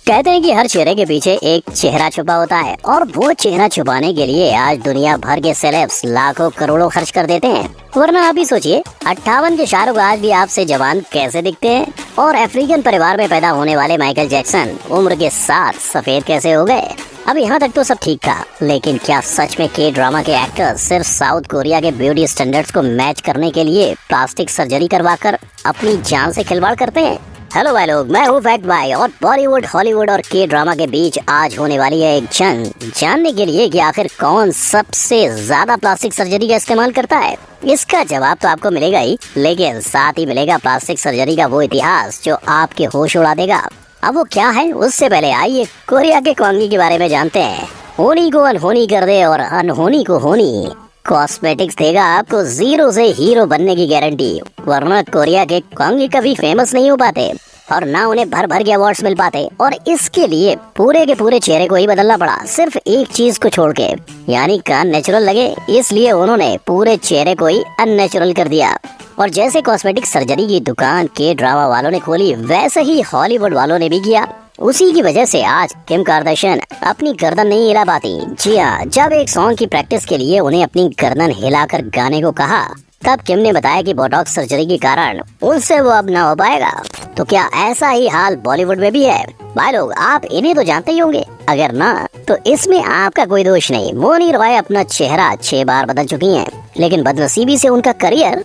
कहते हैं कि हर चेहरे के पीछे एक चेहरा छुपा होता है और वो चेहरा छुपाने के लिए आज दुनिया भर के सेलेब्स लाखों करोड़ों खर्च कर देते हैं। वरना आप ही सोचिए, 58 के शाहरुख आज भी आपसे जवान कैसे दिखते हैं और अफ्रीकन परिवार में पैदा होने वाले माइकल जैक्सन उम्र के साथ सफेद कैसे हो गए। अब यहाँ तक तो सब ठीक था, लेकिन क्या सच में के ड्रामा के एक्टर्स सिर्फ साउथ कोरिया के ब्यूटी स्टैंडर्ड्स को मैच करने के लिए प्लास्टिक सर्जरी करवाकर अपनी जान से खिलवाड़ करते हैं? हेलो भाई लोग, मैं हूँ फैक्ट भाई और बॉलीवुड, हॉलीवुड और के ड्रामा के बीच आज होने वाली है एक जंग, जानने के लिए कि आखिर कौन सबसे ज्यादा प्लास्टिक सर्जरी का इस्तेमाल करता है। इसका जवाब तो आपको मिलेगा ही, लेकिन साथ ही मिलेगा प्लास्टिक सर्जरी का वो इतिहास जो आपके होश उड़ा देगा। अब वो क्या है, उससे पहले आइए कोरिया के क्वांगी के बारे में जानते हैं। होनी को अनहोनी कर दे और अनहोनी को होनी। कॉस्मेटिक्स देगा आपको जीरो से हीरो बनने की गारंटी, वरना कोरिया के क्वांगी कभी फेमस नहीं हो पाते और ना उन्हें भर भर के अवार्ड्स मिल पाते। और इसके लिए पूरे के पूरे चेहरे को ही बदलना पड़ा, सिर्फ एक चीज को छोड़ के, यानी कान नेचुरल लगे, इसलिए उन्होंने पूरे चेहरे को ही अननेचुरल कर दिया। और जैसे कॉस्मेटिक सर्जरी की दुकान के ड्रामा वालों ने खोली, वैसे ही हॉलीवुड वालों ने भी किया। उसी की वजह से आज किम कार्दाशियन अपनी गर्दन नहीं हिला पाती। जी हाँ, जब एक सॉन्ग की प्रैक्टिस के लिए उन्हें अपनी गर्दन हिलाकर गाने को कहा, तब किम ने बताया कि बोटॉक्स सर्जरी के कारण उनसे वो अब ना हो पाएगा। तो क्या ऐसा ही हाल बॉलीवुड में भी है? भाई लोग, आप इन्हें तो जानते ही होंगे, अगर ना तो इसमें आपका कोई दोष नहीं। मोनी रॉय अपना चेहरा 6 बार बदल चुकी हैं, लेकिन बदनसीबी से उनका करियर,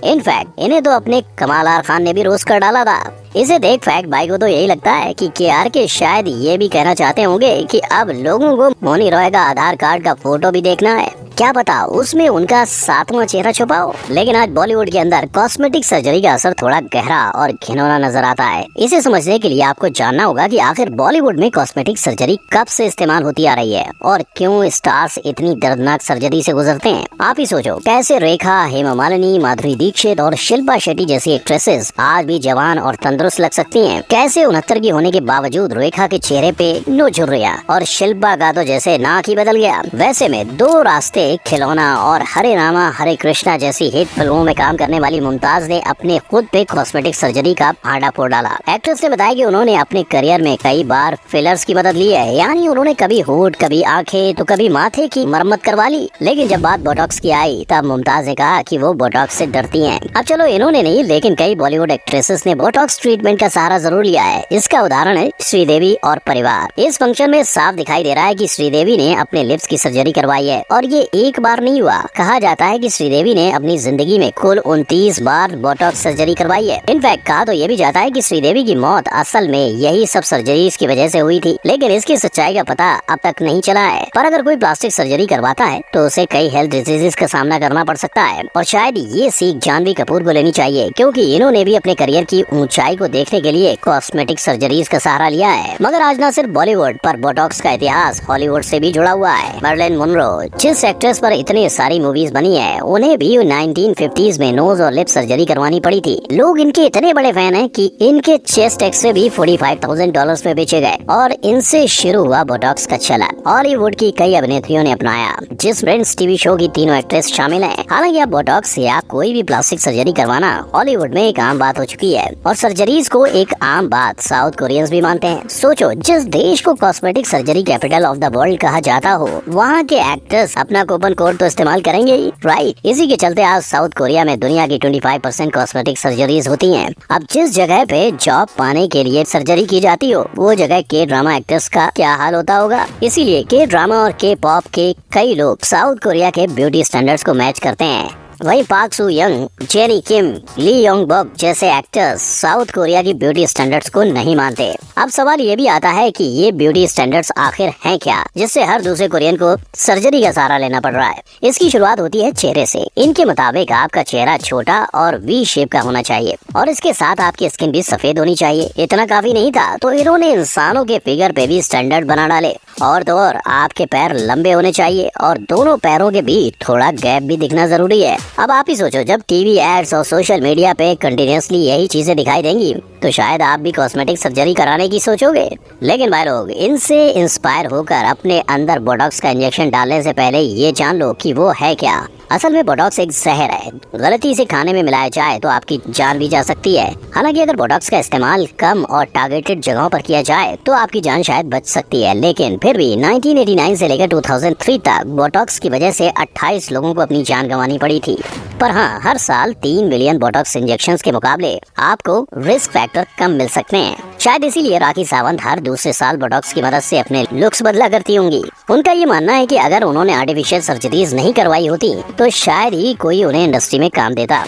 इनफैक्ट इन्हें तो अपने कमाल आर खान ने भी रोस्ट कर डाला था। इसे देख फैक्ट भाई को तो यही लगता है कि केआर के शायद ये भी कहना चाहते होंगे कि अब लोगों को मोनी रॉय का आधार कार्ड का फोटो भी देखना है, क्या पता उसमें उनका 7वां चेहरा छुपा हो। लेकिन आज बॉलीवुड के अंदर कॉस्मेटिक सर्जरी का असर थोड़ा गहरा और घिनौना नजर आता है। इसे समझने के लिए आपको जानना होगा कि आखिर बॉलीवुड में कॉस्मेटिक सर्जरी कब से इस्तेमाल होती आ रही है और क्यों स्टार्स इतनी दर्दनाक सर्जरी से गुजरते हैं। आप ही सोचो, कैसे रेखा, हेमा मालिनी, माधुरी दीक्षित और शिल्पा शेट्टी जैसी एक्ट्रेसेस आज भी जवान और तंदुरुस्त लग सकती हैं। कैसे 69 की होने के बावजूद रेखा के चेहरे पे नो झुर्रियां और शिल्पा का तो जैसे नाक ही बदल गया। वैसे में दो रास्ते, खिलौना और हरे रामा हरे कृष्णा जैसी हिट फिल्मों में काम करने वाली मुमताज ने अपने खुद पे कॉस्मेटिक सर्जरी का भांडा फोड़ डाला। एक्ट्रेस ने बताया कि उन्होंने अपने करियर में कई बार फिलर्स की मदद ली है, यानी उन्होंने कभी होंठ, कभी आंखें, तो कभी माथे की मरम्मत करवा ली। लेकिन जब बात बोटॉक्स की आई, तब मुमताज ने कहा कि वो बोटॉक्स से डरती हैं। अब चलो, इन्होंने नहीं, लेकिन कई बॉलीवुड एक्ट्रेसेस ने बोटॉक्स ट्रीटमेंट का सहारा जरूर लिया है। इसका उदाहरण है श्रीदेवी और परिवार। इस फंक्शन में साफ दिखाई दे रहा है कि श्रीदेवी ने अपने लिप्स की सर्जरी करवाई है और ये एक बार नहीं हुआ। कहा जाता है कि श्रीदेवी ने अपनी जिंदगी में कुल 29 बार बोटॉक्स सर्जरी करवाई है। इनफैक्ट कहा तो ये भी जाता है कि श्रीदेवी की मौत असल में यही सब सर्जरीज की वजह से हुई थी, लेकिन इसकी सच्चाई का पता अब तक नहीं चला है। पर अगर कोई प्लास्टिक सर्जरी करवाता है तो उसे कई हेल्थ डिजीजेस का सामना करना पड़ सकता है और शायद ये सीख जानवी कपूर को लेनी चाहिए, क्योंकि इन्होंने भी अपने करियर की ऊंचाई को देखने के लिए कॉस्मेटिक सर्जरीज का सहारा लिया है। मगर आज न सिर्फ बॉलीवुड पर बोटॉक्स का इतिहास हॉलीवुड से भी जुड़ा हुआ है। मर्लिन मोनरो, जिस एक्ट्रेस पर इतनी सारी मूवीज बनी है, उन्हें भी 1950s में नोज और लिप सर्जरी करवानी पड़ी थी। लोग इनके इतने बड़े फैन हैं कि इनके चेस्ट एक्सरे भी $45,000 में बेचे गए और इनसे शुरू हुआ बोटॉक्स का चलन। हॉलीवुड की कई अभिनेत्रियों ने अपनाया, जिस फ्रेंड्स टीवी शो की तीनों एक्ट्रेस शामिल हैं। हालांकि अब बोटॉक्स या कोई भी प्लास्टिक सर्जरी करवाना हॉलीवुड में एक आम बात हो चुकी है और सर्जरीज को एक आम बात साउथ कोरियंस भी मानते हैं। सोचो, जिस देश को cosmetic surgery capital of the world कहा जाता हो, वहाँ के एक्टर्स अपना कूपन कोड तो इस्तेमाल करेंगे ही, राइट। इसी के चलते आज साउथ कोरिया में दुनिया की 25% कॉस्मेटिक सर्जरीज होती हैं। अब जिस जगह पे जॉब पाने के लिए सर्जरी की जाती हो, वो जगह के ड्रामा एक्टर्स का क्या हाल होता होगा। इसीलिए के ड्रामा और के पॉप के कई लोग साउथ कोरिया के ब्यूटी स्टैंडर्ड्स को मैच करते हैं। वही पार्क सू यंग, जेनी किम, ली योंग बक जैसे एक्टर्स साउथ कोरिया की ब्यूटी स्टैंडर्ड्स को नहीं मानते। अब सवाल ये भी आता है कि ये ब्यूटी स्टैंडर्ड्स आखिर हैं क्या, जिससे हर दूसरे कोरियन को सर्जरी का सहारा लेना पड़ रहा है। इसकी शुरुआत होती है चेहरे से। इनके मुताबिक आपका चेहरा छोटा और वी शेप का होना चाहिए और इसके साथ आपकी स्किन भी सफेद होनी चाहिए। इतना काफी नहीं था तो इन्होंने इंसानों के फिगर पे भी स्टैंडर्ड बना डाले। और तो और आपके पैर लंबे होने चाहिए और दोनों पैरों के बीच थोड़ा गैप भी दिखना जरूरी है। अब आप ही सोचो, जब टीवी एड्स और सोशल मीडिया पे कंटिन्यूअसली यही चीजें दिखाई देंगी तो शायद आप भी कॉस्मेटिक सर्जरी कराने की सोचोगे। लेकिन भाई लोग, इनसे इंस्पायर होकर अपने अंदर बोटॉक्स का इंजेक्शन डालने से पहले ये जान लो कि वो है क्या। असल में बोटॉक्स एक जहर है, गलती से खाने में मिलाया जाए तो आपकी जान भी जा सकती है। हालांकि अगर बोटॉक्स का इस्तेमाल कम और टारगेटेड जगहों पर किया जाए तो आपकी जान शायद बच सकती है, लेकिन फिर भी 1989 से लेकर 2003 तक बोटॉक्स की वजह से 28 लोगों को अपनी जान गंवानी पड़ी थी। पर हाँ, हर साल 3 मिलियन बोटॉक्स इंजेक्शंस के मुकाबले आपको रिस्क फैक्टर कम मिल सकते हैं। शायद इसीलिए राखी सावंत हर दूसरे साल बोटॉक्स की मदद से अपने लुक्स बदला करती होंगी। उनका ये मानना है कि अगर उन्होंने आर्टिफिशियल सर्जरीज नहीं करवाई होती तो शायद ही कोई उन्हें इंडस्ट्री में काम देता।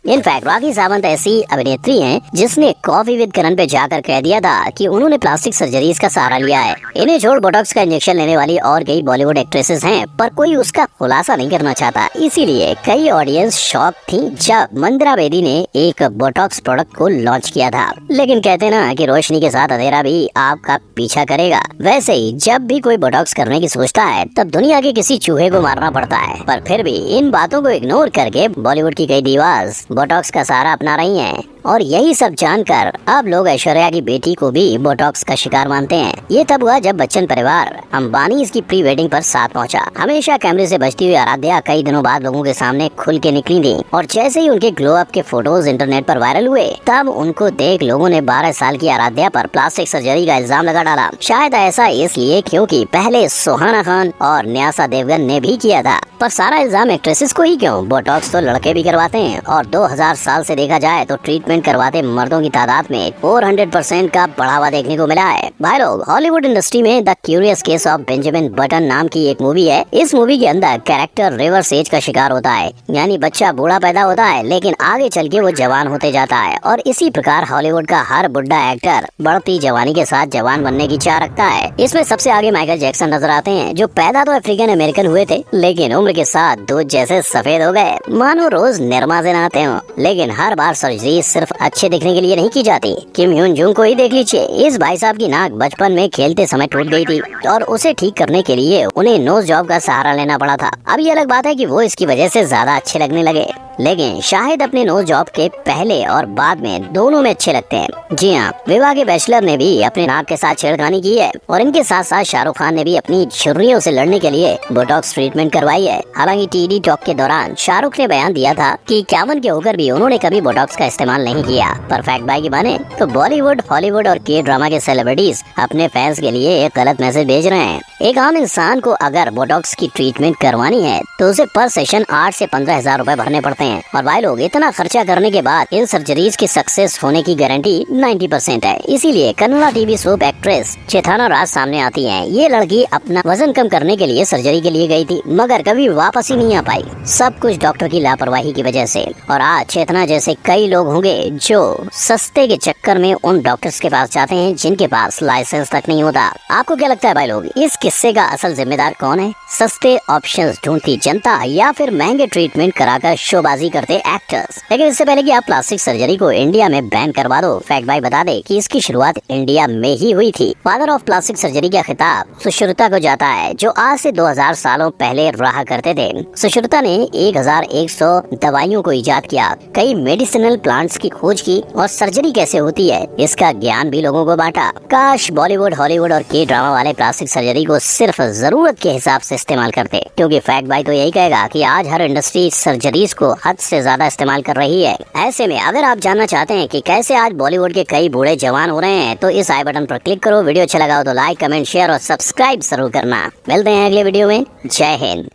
इनफैक्ट राखी सावंत ऐसी अभिनेत्री हैं जिसने कॉफी विद करण पे जाकर कह दिया था कि उन्होंने प्लास्टिक सर्जरीज का सहारा लिया है। इन्हें छोड़ बोटॉक्स का इंजेक्शन लेने वाली और कई बॉलीवुड एक्ट्रेसेस हैं, पर कोई उसका खुलासा नहीं करना चाहता। इसीलिए कई ऑडियंस शॉक थी जब मंदिरा बेदी ने एक बोटॉक्स प्रोडक्ट को लॉन्च किया था। लेकिन कहते ना कि रोशनी के साथ अंधेरा भी आपका पीछा करेगा, वैसे ही जब भी कोई बोटॉक्स करने की सोचता है तब दुनिया के किसी चूहे को मारना पड़ता है। पर फिर भी इन बातों को इग्नोर करके बॉलीवुड की कई दीवार्स बोटॉक्स का सहारा अपना रही हैं, और यही सब जानकर अब लोग ऐश्वर्या की बेटी को भी बोटॉक्स का शिकार मानते हैं। ये तब हुआ जब बच्चन परिवार अंबानी इसकी प्री वेडिंग पर साथ पहुंचा। हमेशा कैमरे से बचती हुई आराध्या कई दिनों बाद लोगों के सामने खुल के निकली थी, और जैसे ही उनके ग्लो अप के फोटोज इंटरनेट पर वायरल हुए तब उनको देख लोगों ने 12 साल की आराध्या पर प्लास्टिक सर्जरी का इल्जाम लगा डाला। शायद ऐसा इसलिए क्योंकि पहले सुहाना खान और न्यासा देवगन ने भी किया था, पर सारा इल्जाम एक्ट्रेसेस को ही क्यों? बोटॉक्स तो लड़के भी करवाते हैं, और 2000 साल से देखा जाए तो ट्रीटमेंट करवाते मर्दों की तादाद में 400% का बढ़ावा देखने को मिला है। भाई लोग, हॉलीवुड इंडस्ट्री में the curious case of Benjamin button नाम की एक मूवी है। इस मूवी के अंदर कैरेक्टर रिवर्स एज का शिकार होता है, यानी बच्चा बूढ़ा पैदा होता है लेकिन आगे चल के वो जवान होते जाता है, और इसी प्रकार हॉलीवुड का हर बुढ़ा एक्टर बढ़ती जवानी के साथ जवान बनने की चाह रखता है। इसमें सबसे आगे माइकल जैक्सन नजर आते हैं, जो पैदा तो अफ्रीकन अमेरिकन हुए थे लेकिन उम्र के साथ दूध जैसे सफेद हो गए, मानो रोज निरमा से नहाते हो। लेकिन हर बार सर्जरी सिर्फ अच्छे दिखने के लिए नहीं की जाती। किम ह्यून जुंग को ही देख लीजिए, इस भाई साहब की नाक बचपन में खेलते समय टूट गई थी और उसे ठीक करने के लिए उन्हें नोज जॉब का सहारा लेना पड़ा था। अब ये अलग बात है कि वो इसकी वजह से ज्यादा अच्छे लगने लगे, लेकिन शाहिद अपने नोज जॉब के पहले और बाद में दोनों में अच्छे लगते हैं। जी हाँ, विवाह के बैचलर ने भी अपने नाक के साथ छेड़खानी की है, और इनके साथ साथ शाहरुख खान ने भी अपनी छुर्रियों से लड़ने के लिए बोटॉक्स ट्रीटमेंट करवाई है। हालांकि टीडी टॉक के दौरान शाहरुख ने बयान दिया था कि 51 के होकर भी उन्होंने कभी बोटॉक्स का इस्तेमाल नहीं किया। पर फैक्ट बाय की माने तो बॉलीवुड, हॉलीवुड और के ड्रामा के सेलिब्रिटीज अपने फैंस के लिए एक गलत मैसेज भेज रहे हैं। एक आम इंसान को अगर बोटॉक्स की ट्रीटमेंट करवानी है तो उसे पर सेशन 8 से 15,000 रुपए भरने पड़ते हैं, और भाई लोग, इतना खर्चा करने के बाद इन सर्जरीज की सक्सेस होने की गारंटी 90% है। इसीलिए कन्नड़ा टीवी सोप एक्ट्रेस चेतना राज सामने आती है। ये लड़की अपना वजन कम करने के लिए सर्जरी के लिए गई थी, मगर कभी वापस ही नहीं आ पाई, सब कुछ डॉक्टर की लापरवाही की वजह से। और आज चेतना जैसे कई लोग होंगे जो सस्ते के चक्कर में उन डॉक्टर्स के पास जाते हैं जिनके पास लाइसेंस तक नहीं होता। आपको क्या लगता है भाई लोग, इस किस्से का असल जिम्मेदार कौन है? सस्ते ऑप्शंस ढूंढती जनता, या फिर महंगे ट्रीटमेंट कराकर शोबाजी करते एक्टर्स? लेकिन इससे पहले कि आप प्लास्टिक सर्जरी को इंडिया में बैन करवा दो, फैक्ट भाई बता दे कि इसकी शुरुआत इंडिया में ही हुई थी। फादर ऑफ प्लास्टिक सर्जरी का खिताब सुश्रुता को जाता है, जो आज से 2000 सालों पहले रहा करते थे। सुश्रुता ने 1100 दवाइयों को इजाद किया, कई मेडिसिनल प्लांट्स की खोज की, और सर्जरी कैसे होती है इसका ज्ञान भी लोगों को बांटा। काश बॉलीवुड, हॉलीवुड और के ड्रामा वाले प्लास्टिक सर्जरी को सिर्फ जरूरत के हिसाब से इस्तेमाल करते, क्योंकि फैक्ट भाई तो यही कहेगा कि आज हर इंडस्ट्री सर्जरीज को हद से ज्यादा इस्तेमाल कर रही है। ऐसे में अगर आप जानना चाहते हैं कि कैसे आज बॉलीवुड के कई बूढ़े जवान हो रहे हैं तो इस आई बटन पर क्लिक करो। वीडियो अच्छा लगा हो तो लाइक, कमेंट, शेयर और सब्सक्राइब जरूर करना। मिलते हैं अगले वीडियो में। जय हिंद।